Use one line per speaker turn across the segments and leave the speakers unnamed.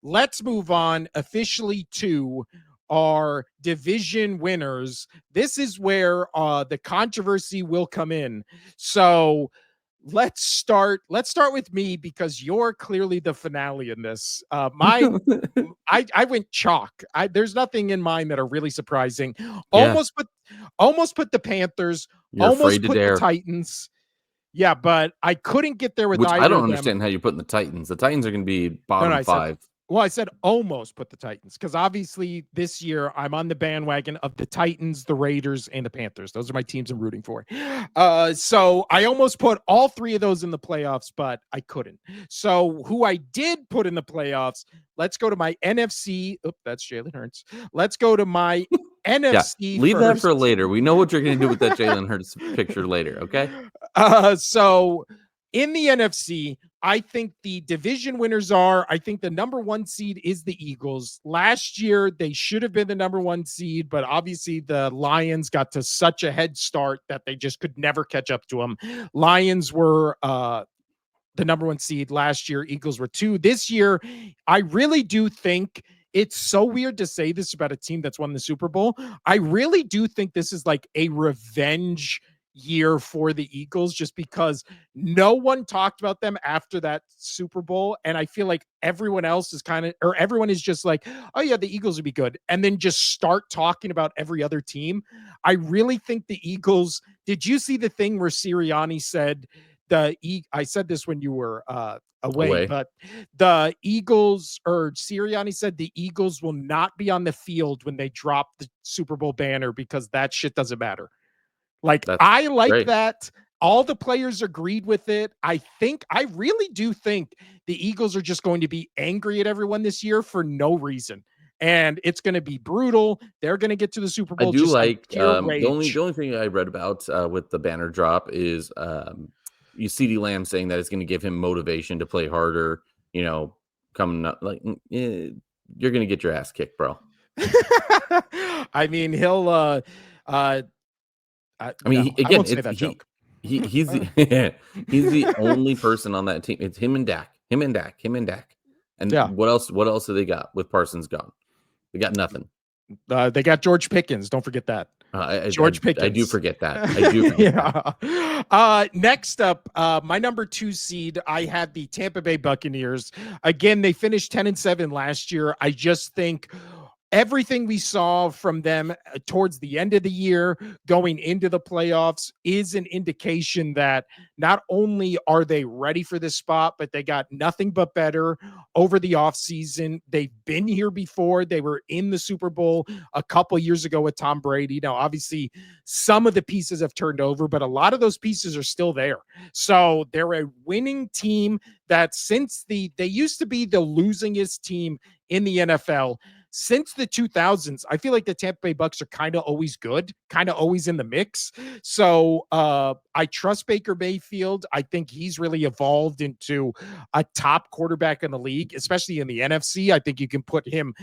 let's move on officially to our division winners. This is where the controversy will come in. So let's start with me because you're clearly the finale in this. Mine I went chalk. There's nothing in mine that are really surprising.
Yeah,
Almost put almost put the Panthers,
you're
almost
afraid to
put the
dare.
Titans. Yeah, but I couldn't get there with
Which I
either
don't
of them.
understand how you're putting the Titans. The Titans are going to be
No,
bottom
I said,
five.
well, I said almost put the Titans because obviously this year I'm on the bandwagon of the Titans, the Raiders, and the Panthers. Those are my teams I'm rooting for. So I almost put all three of those in the playoffs, but I couldn't. So who I did put in the playoffs, let's go to my NFC. Oop, that's Jalen Hurts. Let's go to my
Yeah,
NFC
leave that for
first.
later. We know what you're going to do with that Jalen Hurts picture later. Okay.
So in the NFC, I think the division winners are, I think the number one seed is the Eagles. Last year, they should have been the number one seed, but obviously the Lions got to such a head start that they just could never catch up to them. Lions were the number one seed last year. Eagles were two. This year, I really do think it's so weird to say this about a team that's won the Super Bowl. I really do think this is like a revenge year for the Eagles just because no one talked about them after that Super Bowl. And I feel like everyone else is kind of, or everyone is just like, oh, yeah, the Eagles would be good. And then just start talking about every other team. I really think the Eagles, did you see the thing where Sirianni said, I said this when you were away,
Away.
but the Eagles, or Sirianni said the Eagles will not be on the field when they drop the Super Bowl banner because that shit doesn't matter. Like,
That's
I like
great.
that. All the players agreed with it. I really do think the Eagles are just going to be angry at everyone this year for no reason. And it's going to be brutal. They're going to get to the Super
I
Bowl
do
just on
like
pure
the
rage.
only thing I read about with the banner drop is you CD Lamb saying that it's going to give him motivation to play harder. You know, coming up like you're going to get your ass kicked, bro.
I mean, he'll uh
I mean,
no, I
again,
won't say
it's
that joke.
he's the he's the only person on that team. It's him and Dak, him and Dak, him and Dak. And
Yeah.
what else? What else do they got with Parsons gone? They got nothing.
They got George Pickens. Don't forget that. George
I do
Pickens.
forget that. I do forget that.
Yeah. Next up, my number two seed, I had the Tampa Bay Buccaneers. Again, they finished 10-7 last year. I just think everything we saw from them towards the end of the year going into the playoffs is an indication that not only are they ready for this spot, but they got nothing but better over the offseason. They've been here before. They were in the Super Bowl a couple years ago with Tom Brady. Now, obviously, some of the pieces have turned over, but a lot of those pieces are still there. So they're a winning team that since they used to be the losingest team in the NFL, since the 2000s, I feel like the Tampa Bay Bucks are kind of always good, kind of always in the mix. So I trust Baker Mayfield. I think he's really evolved into a top quarterback in the league, especially in the NFC. I think you can put him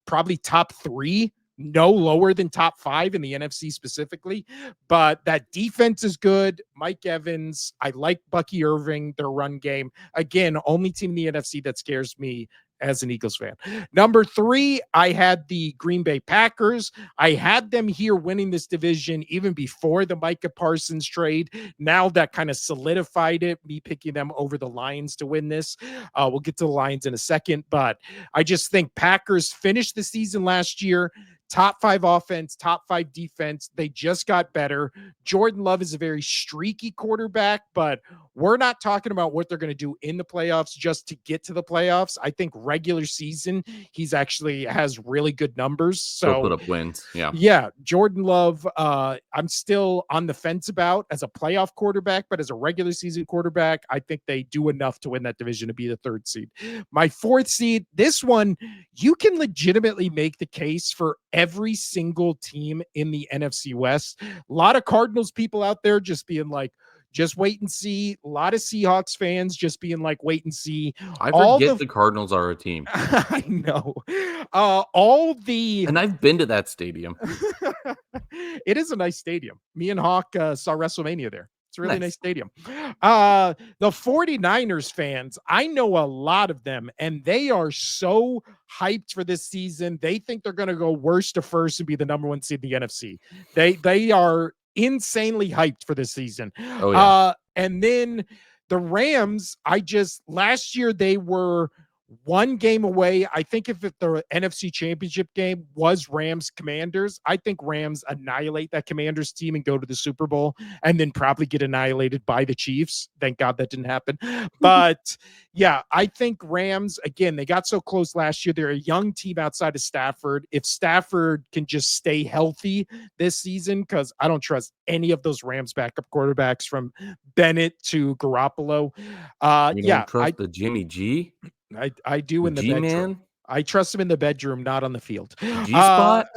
probably top three, no lower than top five in the NFC specifically. But that defense is good. Mike Evans, I like Bucky Irving, their run game. Again, only team in the NFC that scares me as an Eagles fan. Number three, I had the Green Bay Packers. I had them here winning this division even before the Micah Parsons trade. Now that kind of solidified it, me picking them over the Lions to win this. We'll get to the Lions in a second, but I just think Packers finished the season last year. Top five offense, top five defense. They just got better. Jordan Love is a very streaky quarterback, but we're not talking about what they're going to do in the playoffs just to get to the playoffs. I think regular season, he's actually has really good numbers.
He'll put
So,
up wins. Yeah.
yeah, Jordan Love, I'm still on the fence about as a playoff quarterback, but as a regular season quarterback, I think they do enough to win that division to be the third seed. My fourth seed, this one, you can legitimately make the case for every single team in the NFC West. A lot of Cardinals people out there just being like, just wait and see. A lot of Seahawks fans just being like, wait and see.
I
All
forget
the,
the Cardinals are a team.
I know, all the,
And I've been to that stadium.
it is a nice stadium. Me and Hawk saw WrestleMania there. It's a really nice
Nice.
stadium. The 49ers fans, I know a lot of them, and they are so hyped for this season. They think they're going to go worst to first and be the number one seed in the NFC. They are insanely hyped for this season.
Oh yeah.
And then the Rams, last year they were one game away. I think if the NFC Championship game was Rams Commanders, I think Rams annihilate that Commanders team and go to the Super Bowl and then probably get annihilated by the Chiefs. Thank God that didn't happen. But yeah, I think Rams, again, they got so close last year. They're a young team outside of Stafford. If Stafford can just stay healthy this season, because I don't trust any of those Rams backup quarterbacks from Bennett to Garoppolo.
You
Yeah,
don't trust the Jimmy G?
I do
The
in the bedroom.
G-Man?
I trust him in the bedroom, not on the field.
The G-spot?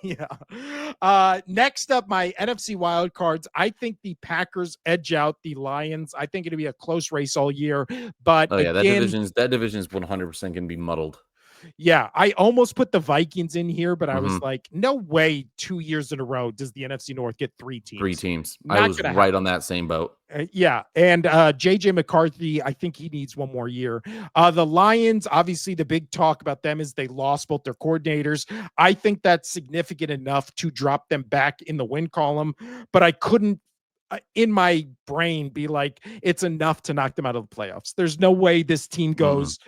Yeah. Next up, my NFC wild cards. I think the Packers edge out the Lions. I think it'll be a close race all year. But
Oh yeah,
again,
that division is 100% going to be muddled.
yeah, I almost put the Vikings in here, but I was
Mhm.
like, no way 2 years in a row does the NFC North get 3 teams.
3 teams. I
Not
was
gonna
right
happen.
on that same boat.
Yeah, and JJ McCarthy, I think he needs one more year. The Lions, obviously, the big talk about them is they lost both their coordinators. I think that's significant enough to drop them back in the win column, but I couldn't, in my brain, be like, it's enough to knock them out of the playoffs. There's no way this team goes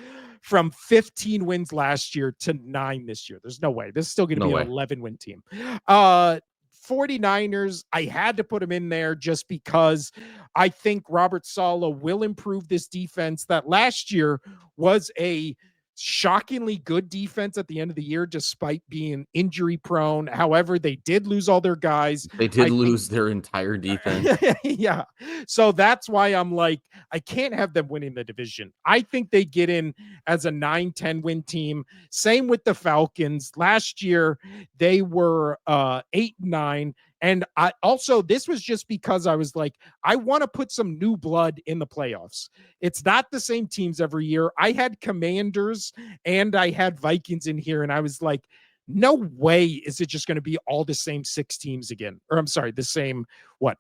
from 15 wins last year to 9 this year. There's no way. This is still going to
No
be
way.
an 11-win team. 49ers, I had to put them in there just because I think Robert Saleh will improve this defense that last year was a shockingly good defense at the end of the year, despite being injury prone. However, they did lose all their guys.
They did lose their entire defense.
Yeah. So that's why I'm like, I can't have them winning the division. I think they get in as a 9-10 win team. Same with the Falcons. Last year, they were 8-9. And I also, this was just because I was like, I want to put some new blood in the playoffs. It's not the same teams every year. I had Commanders and I had Vikings in here, and I was like, no way is it just going to be all the same 6 teams again. Or I'm sorry, the same,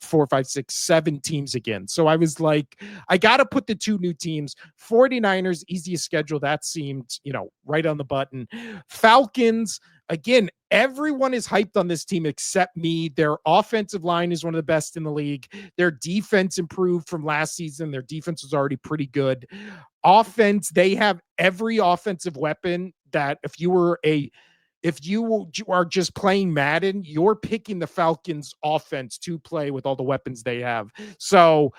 4, 5, 6, 7 teams again. So I was like, I got to put the 2 new teams. 49ers, easiest schedule. That seemed, right on the button. Falcons, again, everyone is hyped on this team except me. Their offensive line is one of the best in the league. Their defense improved from last season. Their defense was already pretty good. Offense, they have every offensive weapon that if you are just playing Madden, you're picking the Falcons offense to play with all the weapons they have. So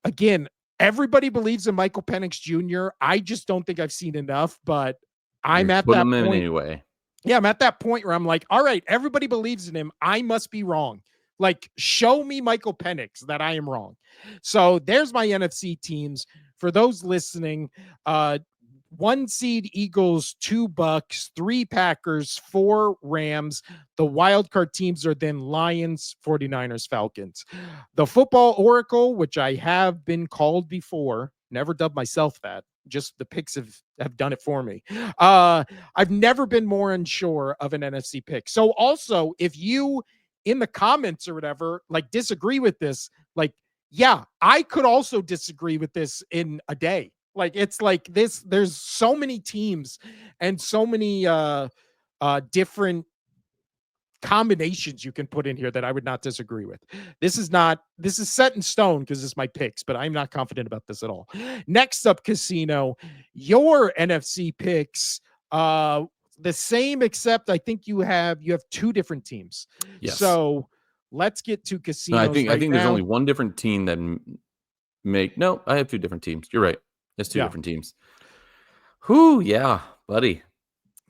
again, everybody believes in Michael Penix Jr. I just don't think I've seen enough, but I'm at that point.
Anyway.
Yeah, I'm at that point where I'm like, all right, everybody believes in him. I must be wrong. Like, show me Michael Penix that I am wrong. So there's my NFC teams. For those listening, 1 seed Eagles, 2 Bucks, 3 Packers, 4 Rams. The wild card teams are then Lions, 49ers, Falcons. The football oracle, which I have been called before, never dubbed myself that. Just the picks have done it for me. I've never been more unsure of an NFC pick. So also, if you in the comments or whatever, like disagree with this, like, yeah, I could also disagree with this in a day. Like, it's like this, there's so many teams and so many different combinations you can put in here that I would not disagree with. This is set in stone because it's my picks, but I'm not confident about this at all. Next up, Casino, your NFC picks, the same, except I think you have 2 different teams.
Yes.
So let's get to Casino.
No, I think there's only one different team that I have 2 different teams. You're right. There's 2 different teams. Whew, yeah, buddy.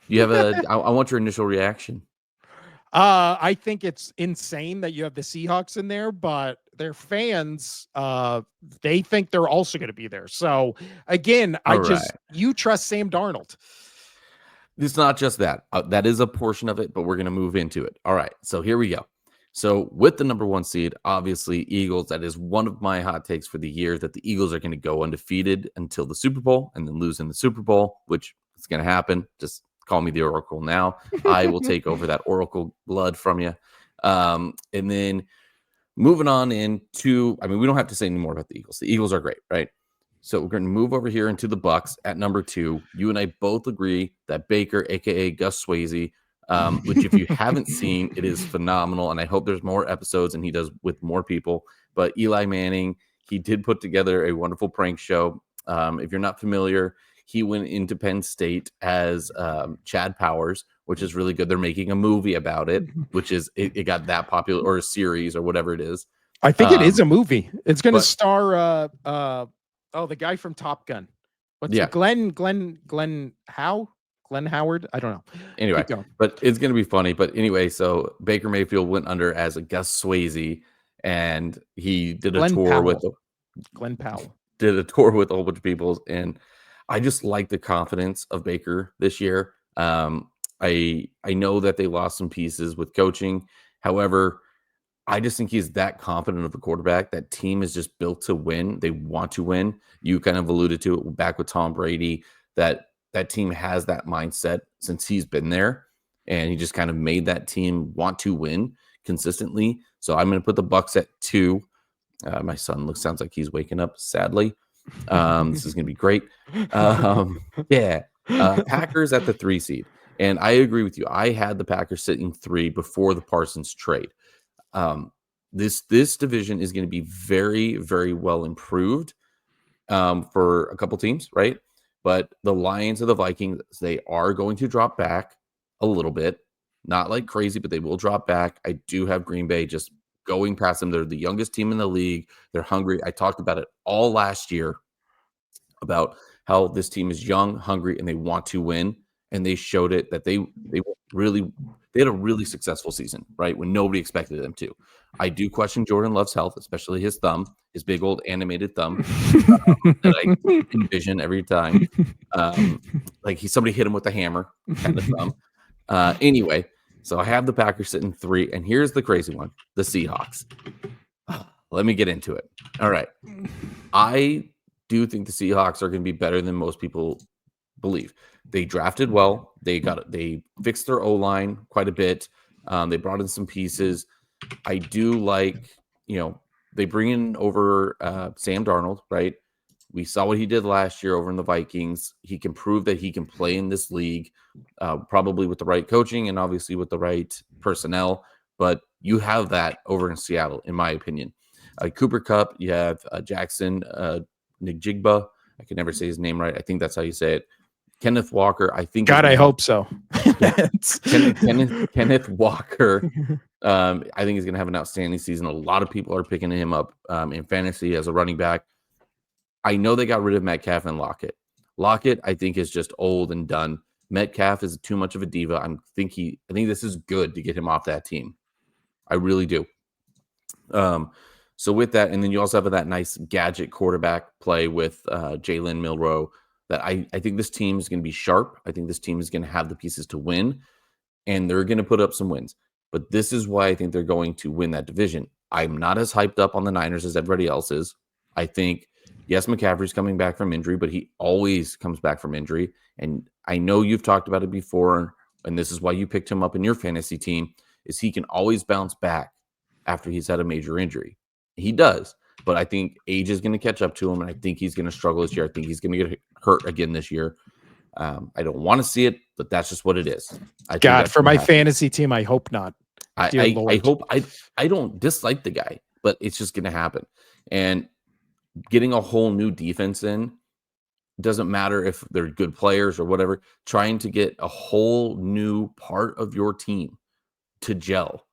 You have I want your initial reaction.
I think it's insane that you have the Seahawks in there, but their fans, they think they're also going to be there. So again, you trust Sam Darnold.
It's not just that. That is a portion of it, but we're going to move into it. All right. So here we go. So with the number 1 seed, obviously Eagles, that is one of my hot takes for the year, that the Eagles are going to go undefeated until the Super Bowl and then lose in the Super Bowl, which is going to happen. Just call me the Oracle now. I will take over that Oracle blood from you. And then moving on into, I mean, we don't have to say any more about the Eagles. The Eagles are great, right? So we're going to move over here into the Bucks at number 2. You and I both agree that Baker, aka Gus Swayze, which if you haven't seen, it is phenomenal. And I hope there's more episodes and he does with more people. But Eli Manning, he did put together a wonderful prank show. If you're not familiar, he went into Penn State as Chad Powers, which is really good. They're making a movie about it, which is it got that popular, or a series or whatever it is.
I think it is a movie. It's going to star the guy from Top Gun. What's Glenn Howard? I don't know.
Anyway, but it's going to be funny. But anyway, so Baker Mayfield went under as a Gus Swayze, and he did a tour with
Glenn Powell.
Did a tour with a whole bunch of people, and I just like the confidence of Baker this year. I know that they lost some pieces with coaching. However, I just think he's that confident of a quarterback. That team is just built to win. They want to win. You kind of alluded to it back with Tom Brady, that team has that mindset since he's been there, and he just kind of made that team want to win consistently. So I'm going to put the Bucks at 2. My son sounds like he's waking up, sadly. This is going to be great. Packers at the 3 seed. And I agree with you. I had the Packers sitting 3 before the Parsons trade. This division is going to be very, very well improved for a couple teams, right? But the Lions or the Vikings, they are going to drop back a little bit. Not like crazy, but they will drop back. I do have Green Bay just going past them. They're the youngest team in the league. They're hungry. I talked about it all last year about how this team is young, hungry, and they want to win. And they showed it that they had a really successful season, right? When nobody expected them to. I do question Jordan Love's health, especially his thumb, his big old animated thumb that I envision every time. Like somebody hit him with a hammer kind of thumb. Anyway, so I have the Packers sitting 3, and here's the crazy one: the Seahawks. Let me get into it. All right, I do think the Seahawks are going to be better than most people believe. They drafted well. They fixed their O-line quite a bit. They brought in some pieces. I do like, they bring in over Sam Darnold, right? We saw what he did last year over in the Vikings. He can prove that he can play in this league, probably with the right coaching and obviously with the right personnel. But you have that over in Seattle, in my opinion. Cooper Kupp, you have Jackson Njigba. I can never say his name right. I think that's how you say it. Kenneth Walker, I think.
God, I hope so.
Kenneth Walker, I think he's going to have an outstanding season. A lot of people are picking him up in fantasy as a running back. I know they got rid of Metcalf and Lockett. Lockett, I think, is just old and done. Metcalf is too much of a diva. I think this is good to get him off that team. I really do. So with that, and then you also have that nice gadget quarterback play with Jalen Milroe. That I think this team is going to be sharp. I think this team is going to have the pieces to win, and they're going to put up some wins. But this is why I think they're going to win that division. I'm not as hyped up on the Niners as everybody else is. I think, yes, McCaffrey's coming back from injury, but he always comes back from injury. And I know you've talked about it before, and this is why you picked him up in your fantasy team, is he can always bounce back after he's had a major injury. He does. But I think age is going to catch up to him, and I think he's going to struggle this year. I think he's going to get hurt again this year. I don't want to see it, but that's just what it is.
God, for my fantasy team, I hope not.
I hope. I don't dislike the guy, but it's just going to happen. And getting a whole new defense in doesn't matter if they're good players or whatever. Trying to get a whole new part of your team to gel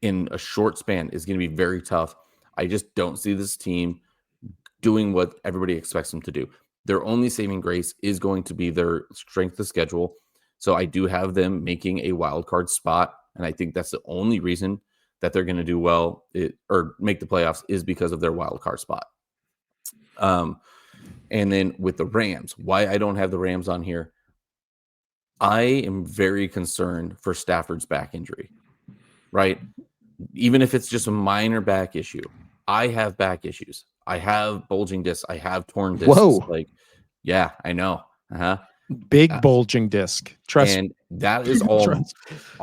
in a short span is going to be very tough. I just don't see this team doing what everybody expects them to do. Their only saving grace is going to be their strength of schedule. So I do have them making a wild card spot, and I think that's the only reason that they're going to do well or make the playoffs is because of their wild card spot. And then with the Rams, why I don't have the Rams on here, I am very concerned for Stafford's back injury, right? Even if it's just a minor back issue. I have back issues. I have bulging discs. I have torn discs.
Whoa.
Yeah, I know.
Big bulging disc. Trust.
And that is all.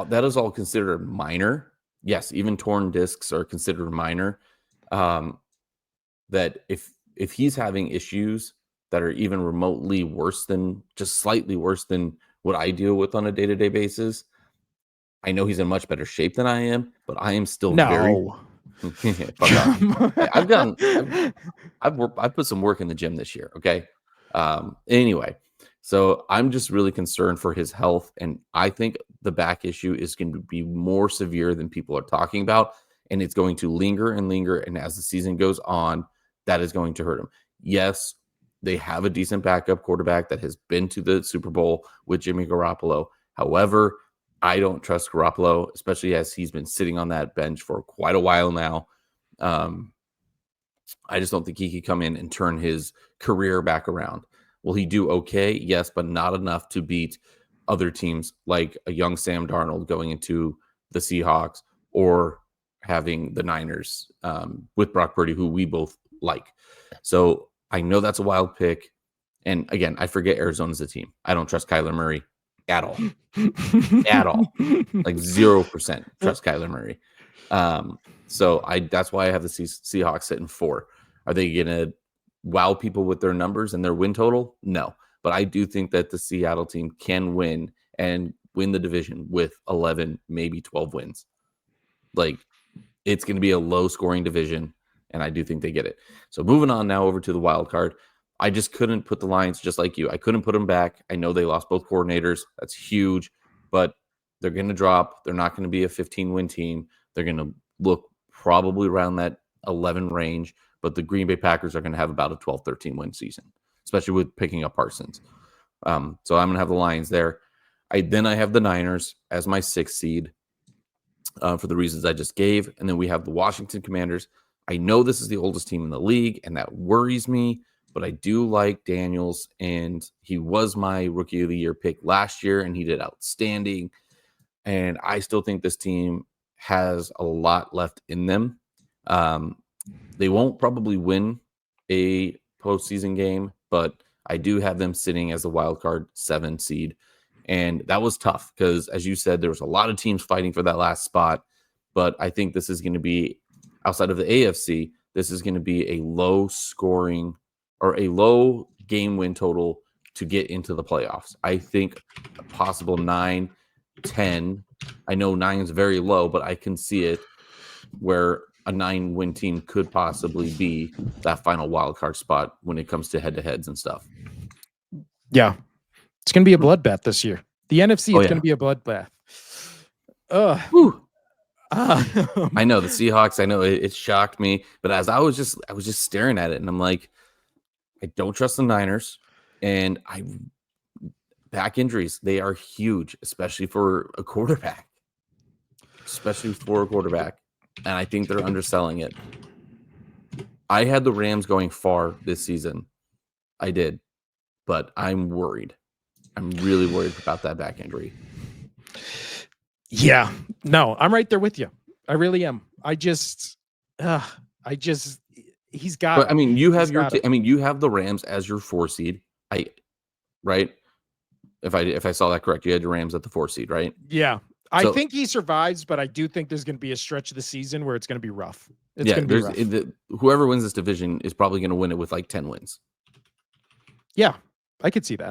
That is all considered minor. yes, even torn discs are considered minor. That if he's having issues that are even remotely worse than just slightly worse than what I deal with on a day-to-day basis, I know he's in much better shape than I am, but I am still very
No.
fuck off. I've put some work in the gym this year. Okay. Anyway, so I'm just really concerned for his health, and I think the back issue is going to be more severe than people are talking about, and it's going to linger and linger. And as the season goes on, that is going to hurt him. Yes, they have a decent backup quarterback that has been to the Super Bowl with Jimmy Garoppolo. However, I don't trust Garoppolo, especially as he's been sitting on that bench for quite a while now. I just don't think he could come in and turn his career back around. Will he do okay? Yes, but not enough to beat other teams like a young Sam Darnold going into the Seahawks or having the Niners with Brock Purdy, who we both like. So I know that's a wild pick. And again, I forget Arizona's a team. I don't trust Kyler Murray at all. At all. Like 0% trust Kyler Murray. So that's why I have the Seahawks sitting 4. Are they going to wow people with their numbers and their win total? No. But I do think that the Seattle team can win and win the division with 11, maybe 12 wins. Like, it's going to be a low scoring division, and I do think they get it. So moving on now over to the wild card. I just couldn't put the Lions just like you. I couldn't put them back. I know they lost both coordinators. That's huge, but they're going to drop. They're not going to be a 15-win team. They're going to look probably around that 11 range, but the Green Bay Packers are going to have about a 12, 13-win season, especially with picking up Parsons. So I'm going to have the Lions there. Then I have the Niners as my 6th seed for the reasons I just gave. And then we have the Washington Commanders. I know this is the oldest team in the league, and that worries me, but I do like Daniels, and he was my Rookie of the Year pick last year, and he did outstanding. And I still think this team has a lot left in them. They won't probably win a postseason game, but I do have them sitting as a wild card 7 seed. And that was tough because, as you said, there was a lot of teams fighting for that last spot. But I think this is going to be, outside of the AFC, this is going to be a low scoring or a low game win total to get into the playoffs. I think a possible 9, 10. I know 9 is very low, but I can see it where a 9-win team could possibly be that final wild card spot when it comes to head-to-heads and stuff.
Yeah. It's going to be a bloodbath this year. The NFC is going to be a bloodbath.
I know the Seahawks. I know it shocked me, but as I was just staring at it, and I'm like, I don't trust the Niners, and back injuries, they are huge, especially for a quarterback. And I think they're underselling it. I had the Rams going far this season. I did, but I'm worried. I'm really worried about that back injury.
Yeah, no, I'm right there with you. I really am. He's got.
But I mean, you have you have the Rams as your 4 seed. Right? If I saw that correct, you had your Rams at the 4 seed, right?
Yeah. I think he survives, but I do think there's going to be a stretch of the season where it's going to be rough. It's going to be rough.
Whoever wins this division is probably going to win it with like 10 wins.
Yeah, I could see that.